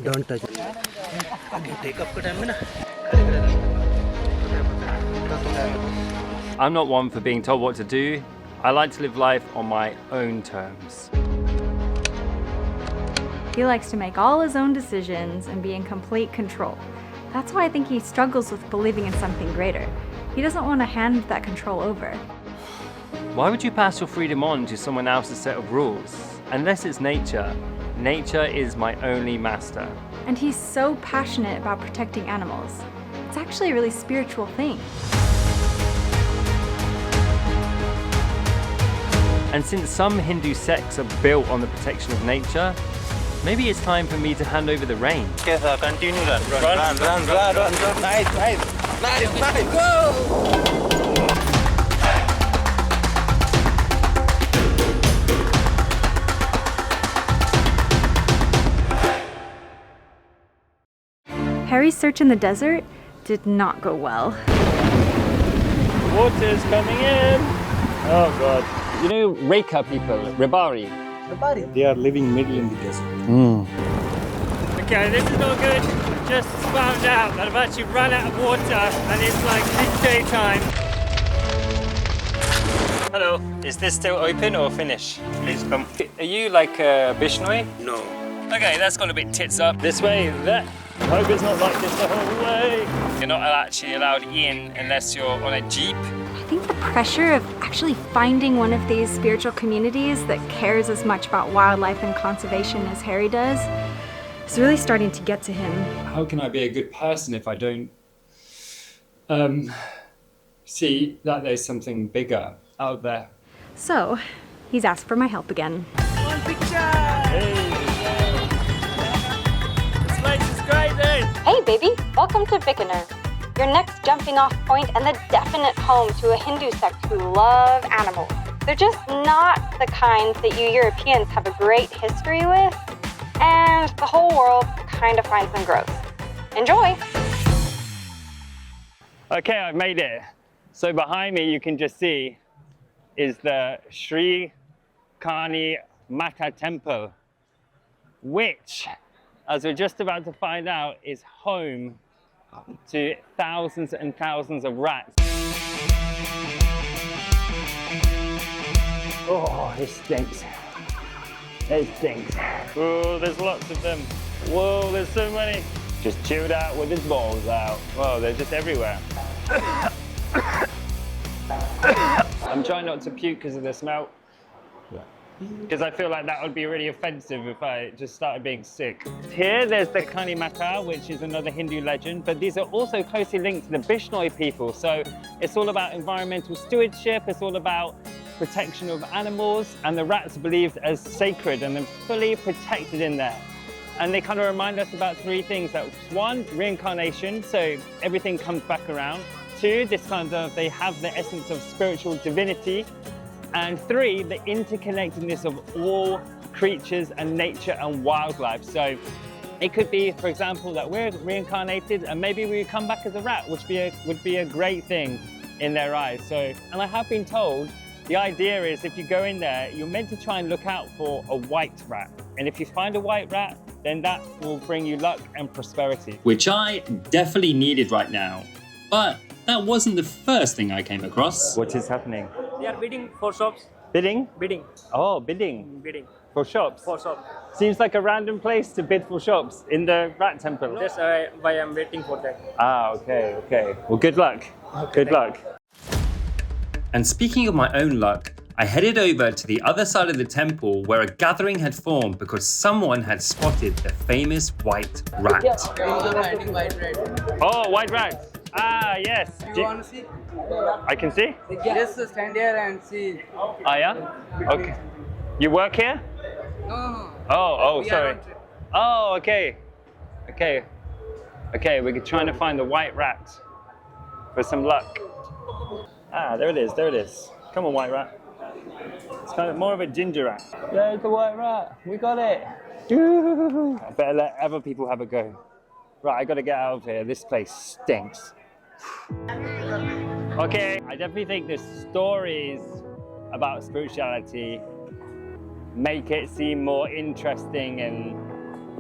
Don't touch it. Take up time. I'm not one for being told what to do. I like to live life on my own terms. He likes to make all his own decisions and be in complete control. That's why I think he struggles with believing in something greater. He doesn't want to hand that control over. Why would you pass your freedom on to someone else's set of rules? Unless it's nature. Nature is my only master. And he's so passionate about protecting animals. It's actually a really spiritual thing. And since some Hindu sects are built on the protection of nature, maybe it's time for me to hand over the reins. Okay, sir, continue run. Run. Nice. Go! Harrie's search in the desert did not go well. Water's coming in! Oh God. You know Reka people, Ribari? They are living middle in the desert. Okay, this is not good. Just found out that I've actually run out of water and it's like midday time. Hello, is this still open or finished? Please come. Are you like a bishnoi? No. Okay, that's got a bit tits up. This way, that. Hope it's not like this the whole way. You're not actually allowed in unless you're on a jeep. I think the pressure of actually finding one of these spiritual communities that cares as much about wildlife and conservation as Harrie does is really starting to get to him. How can I be a good person if I don't see that there's something bigger out there? So, he's asked for my help again. One picture! Hey! This place is great, then! Hey baby, welcome to Bikaner, your next jumping off point and the definite home to a Hindu sect who love animals. They're just not the kind that you Europeans have a great history with, and the whole world kind of finds them gross. Enjoy! Okay, I've made it. So behind me, you can just see, is the Sri Karni Mata Temple, which, as we're just about to find out, is home to thousands and thousands of rats. Oh, this stinks. It stinks. Oh, there's lots of them. Whoa, there's so many. Just chilled out with his balls out. Whoa, they're just everywhere. I'm trying not to puke because of the smell. Because I feel like that would be really offensive if I just started being sick. Here, there's the Karni Mata, which is another Hindu legend, but these are also closely linked to the Bishnoi people. So it's all about environmental stewardship, it's all about protection of animals, and the rats are believed as sacred and they're fully protected in there. And they kind of remind us about three things. That's one, reincarnation, so everything comes back around. Two, this kind of, they have the essence of spiritual divinity. And three, the interconnectedness of all creatures and nature and wildlife. So it could be, for example, that we're reincarnated and maybe we come back as a rat, which would be a great thing in their eyes. So, and I have been told, the idea is if you go in there, you're meant to try and look out for a white rat. And if you find a white rat, then that will bring you luck and prosperity. Which I definitely needed right now. But that wasn't the first thing I came across. What is happening? They are bidding for shops. Bidding? Bidding. Oh, bidding. Bidding. For shops? For shop. Seems like a random place to bid for shops in the rat temple. That's why I'm waiting for that. Ah, okay. Well, good luck. Good luck. And speaking of my own luck, I headed over to the other side of the temple where a gathering had formed because someone had spotted the famous white rat. Oh, white rat. Ah, yes. You want to see? I can see? Just stand here and see. Ah, yeah? Okay. You work here? No. Oh, We are sorry. on trip. Oh, okay. Okay, we're trying to find the white rat for some luck. Ah, there it is. Come on, white rat. It's kind of more of a ginger rat. There's the white rat. We got it. I better let other people have a go. Right, I gotta get out of here. This place stinks. Okay, I definitely think the stories about spirituality make it seem more interesting and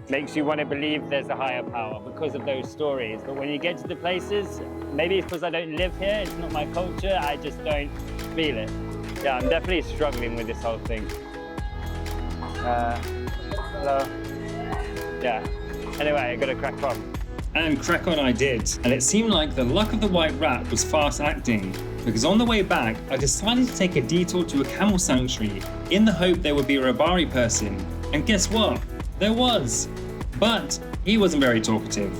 makes you want to believe there's a higher power because of those stories. But when you get to the places, maybe it's because I don't live here, it's not my culture, I just don't feel it. Yeah, I'm definitely struggling with this whole thing. Hello. Yeah. Anyway, I gotta crack on. And crack on I did. And it seemed like the luck of the white rat was fast acting, because on the way back, I decided to take a detour to a camel sanctuary in the hope there would be a Rabari person. And guess what? There was. But he wasn't very talkative.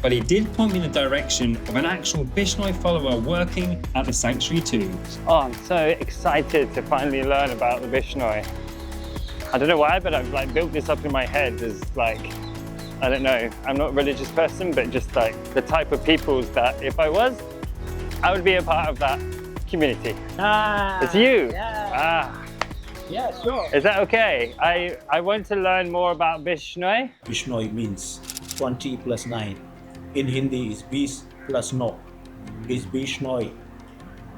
But he did point me in the direction of an actual Bishnoi follower working at the sanctuary too. Oh, I'm so excited to finally learn about the Bishnoi. I don't know why, but I've like built this up in my head as like, I don't know, I'm not a religious person, but just like the type of peoples that if I was, I would be a part of that community. It's you. Yeah. Yeah, sure. Is that okay? I want to learn more about Bishnoi. Bishnoi means 20 plus 9. In Hindi is Bish plus No. Is Bishnoi.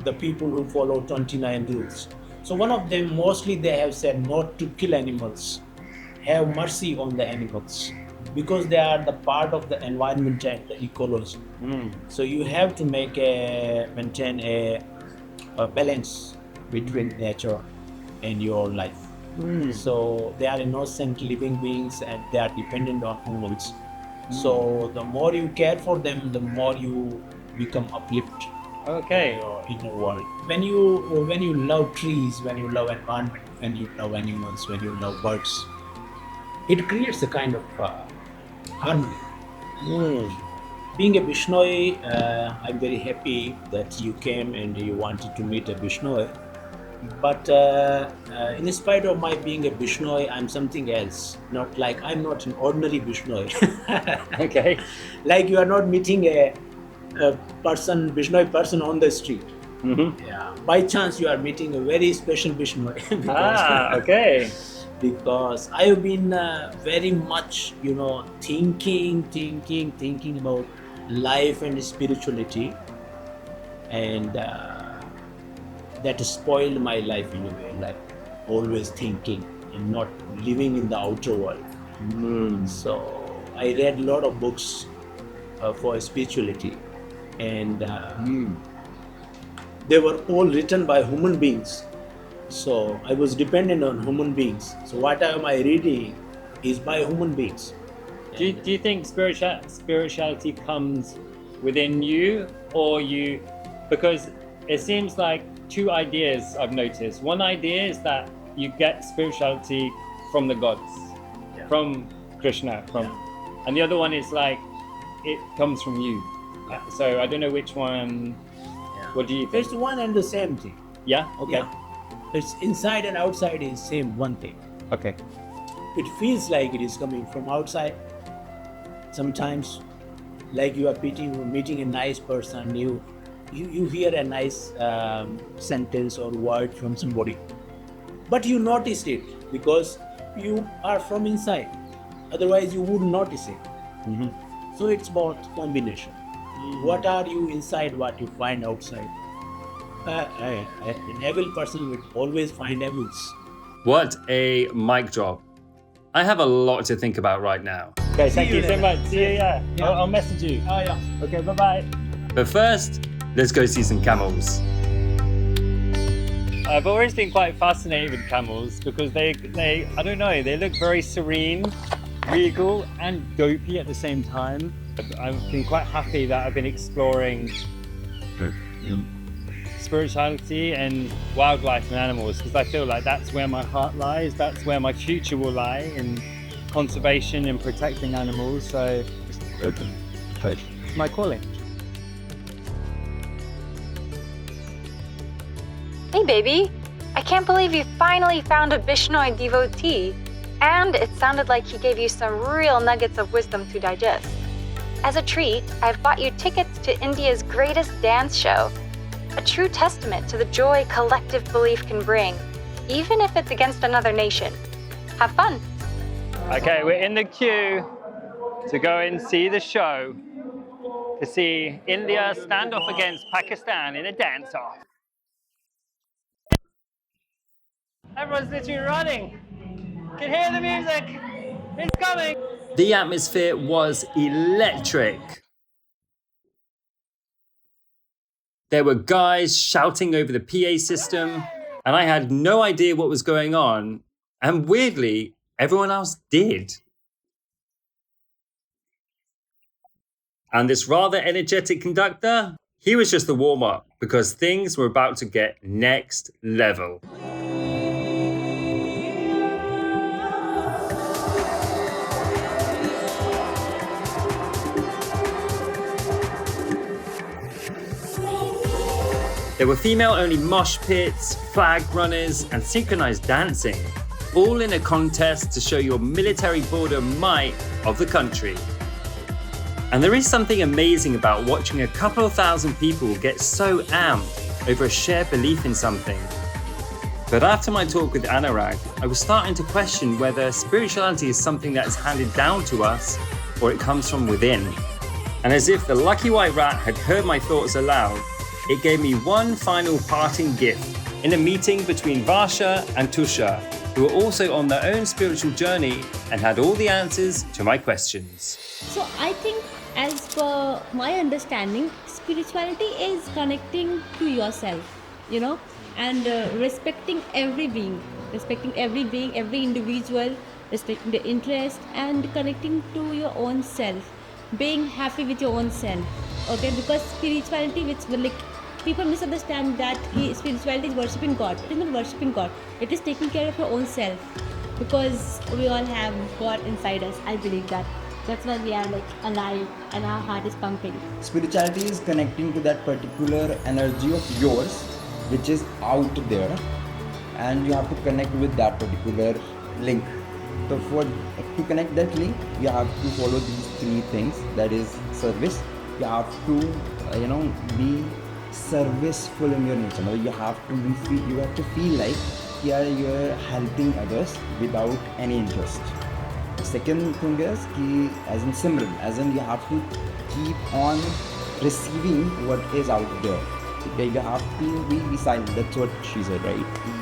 The people who follow 29 rules. So one of them, mostly they have said not to kill animals. Have mercy on the animals. Because they are the part of the environment and the ecology. So you have to maintain a balance between nature and your life. So they are innocent living beings and they are dependent on humans. So the more you care for them, the more you become uplifted. Okay. In your inner world. When you love trees, when you love environment, when you love animals, when you love birds, it creates a kind of harmony. Being a Bishnoi, I'm very happy that you came and you wanted to meet a Bishnoi. But in spite of my being a Bishnoi, I'm something else. Not like I'm not an ordinary Bishnoi. Okay. Like you are not meeting a Bishnoi person on the street. Yeah. By chance, you are meeting a very special Bishnoi. Okay. Because I have been very much, thinking about life and spirituality, and that spoiled my life in a way, like always thinking and not living in the outer world. So I read a lot of books for spirituality, and they were all written by human beings. So I was dependent on human beings. So what am I reading is by human beings. Do you think spirituality comes within you or you? Because it seems like two ideas I've noticed. One idea is that you get spirituality from the gods, from Krishna, and the other one is like it comes from you. So I don't know which one. What do you think? It's one and the same thing. Yeah. Okay. Yeah. It's inside and outside is same one thing. Okay. It feels like it is coming from outside. Sometimes, like you are meeting a nice person, you hear a nice sentence or word from somebody, but you noticed it because you are from inside. Otherwise, you wouldn't notice it. So it's about combination. What are you inside? What you find outside? An evil person will always find evils. What a mic drop. I have a lot to think about right now. Okay, thank you so later. much. See you, yeah. I'll message you. Oh yeah. Okay, bye-bye. But first, let's go see some camels. I've always been quite fascinated with camels because they I don't know, they look very serene, regal and dopey at the same time. I've been quite happy that I've been exploring spirituality and wildlife and animals because I feel like that's where my heart lies, that's where my future will lie, in conservation and protecting animals. So it's my calling. Hey baby, I can't believe you finally found a Bishnoi devotee, and it sounded like he gave you some real nuggets of wisdom to digest. As a treat, I've bought you tickets to India's greatest dance show, a true testament to the joy collective belief can bring, even if it's against another nation. Have fun. Okay, we're in the queue to go and see the show, to see India stand off against Pakistan in a dance-off. Everyone's literally running. Can hear the music. It's coming. The atmosphere was electric. There were guys shouting over the PA system, and I had no idea what was going on, and weirdly, everyone else did. And this rather energetic conductor, he was just the warm-up, because things were about to get next level. There were female-only mosh pits, flag runners, and synchronized dancing, all in a contest to show your military border might of the country. And there is something amazing about watching a couple of thousand people get so amped over a shared belief in something. But after my talk with Anurag, I was starting to question whether spirituality is something that is handed down to us or it comes from within. And as if the lucky white rat had heard my thoughts aloud, it gave me one final parting gift in a meeting between Varsha and Tusha, who were also on their own spiritual journey and had all the answers to my questions. So I think, as per my understanding, spirituality is connecting to yourself, and respecting every being, every individual, respecting the interest and connecting to your own self, being happy with your own self. Okay, because spirituality, which people misunderstand that spirituality is worshipping God. It is not worshipping God. It is taking care of your own self, because we all have God inside us. I believe that. That's why we are alive and our heart is pumping. Spirituality is connecting to that particular energy of yours, which is out there, and you have to connect with that particular link. So to connect that link, you have to follow these three things. That is service. You have to, be serviceful in your nature. You have to feel like you are helping others without any interest. Second thing is as in Simran, as in you have to keep on receiving what is out there. Okay, you have to be silent. That's what she said, right?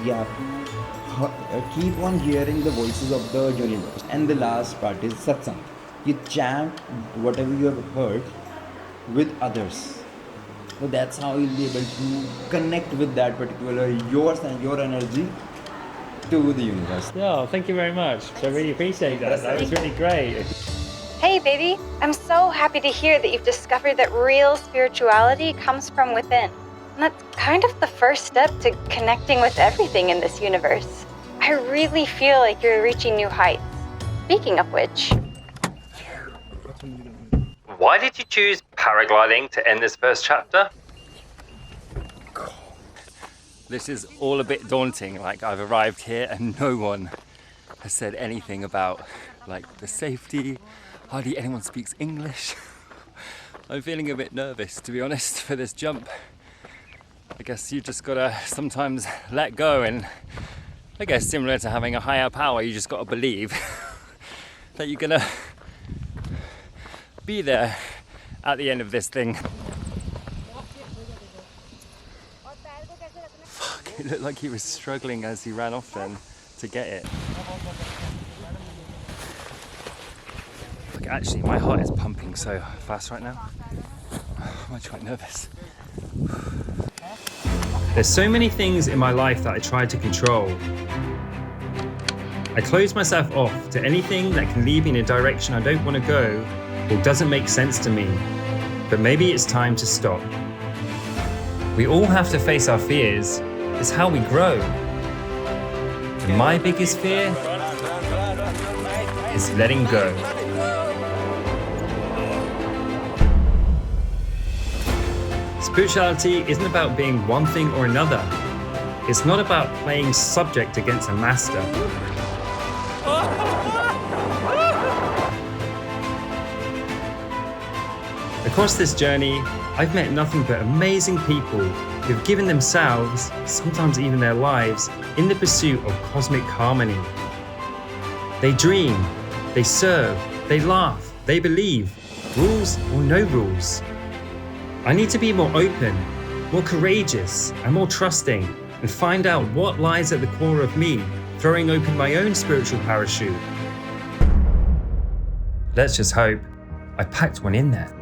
You have to keep on hearing the voices of the universe. And the last part is satsang. You chant whatever you have heard with others. So that's how you'll be able to connect with that particular yours and your energy to the universe. Yeah, thank you very much. I really appreciate that. That was really great. Hey, baby. I'm so happy to hear that you've discovered that real spirituality comes from within. And that's kind of the first step to connecting with everything in this universe. I really feel like you're reaching new heights. Speaking of which... Why did you choose paragliding to end this first chapter? This is all a bit daunting. I've arrived here and no one has said anything about the safety. Hardly anyone speaks English. I'm feeling a bit nervous, to be honest, for this jump. I guess you just gotta sometimes let go, and I guess similar to having a higher power, you just gotta believe that you're gonna be there at the end of this thing. Fuck, it looked like he was struggling as he ran off then to get it. Look, actually my heart is pumping so fast right now. I'm actually quite nervous. There's so many things in my life that I try to control. I close myself off to anything that can lead me in a direction I don't want to go or doesn't make sense to me. But maybe it's time to stop. We all have to face our fears. It's how we grow. And my biggest fear is letting go. Spirituality isn't about being one thing or another. It's not about playing subject against a master. Across this journey, I've met nothing but amazing people who've given themselves, sometimes even their lives, in the pursuit of cosmic harmony. They dream, they serve, they laugh, they believe, rules or no rules. I need to be more open, more courageous, and more trusting, and find out what lies at the core of me, throwing open my own spiritual parachute. Let's just hope I packed one in there.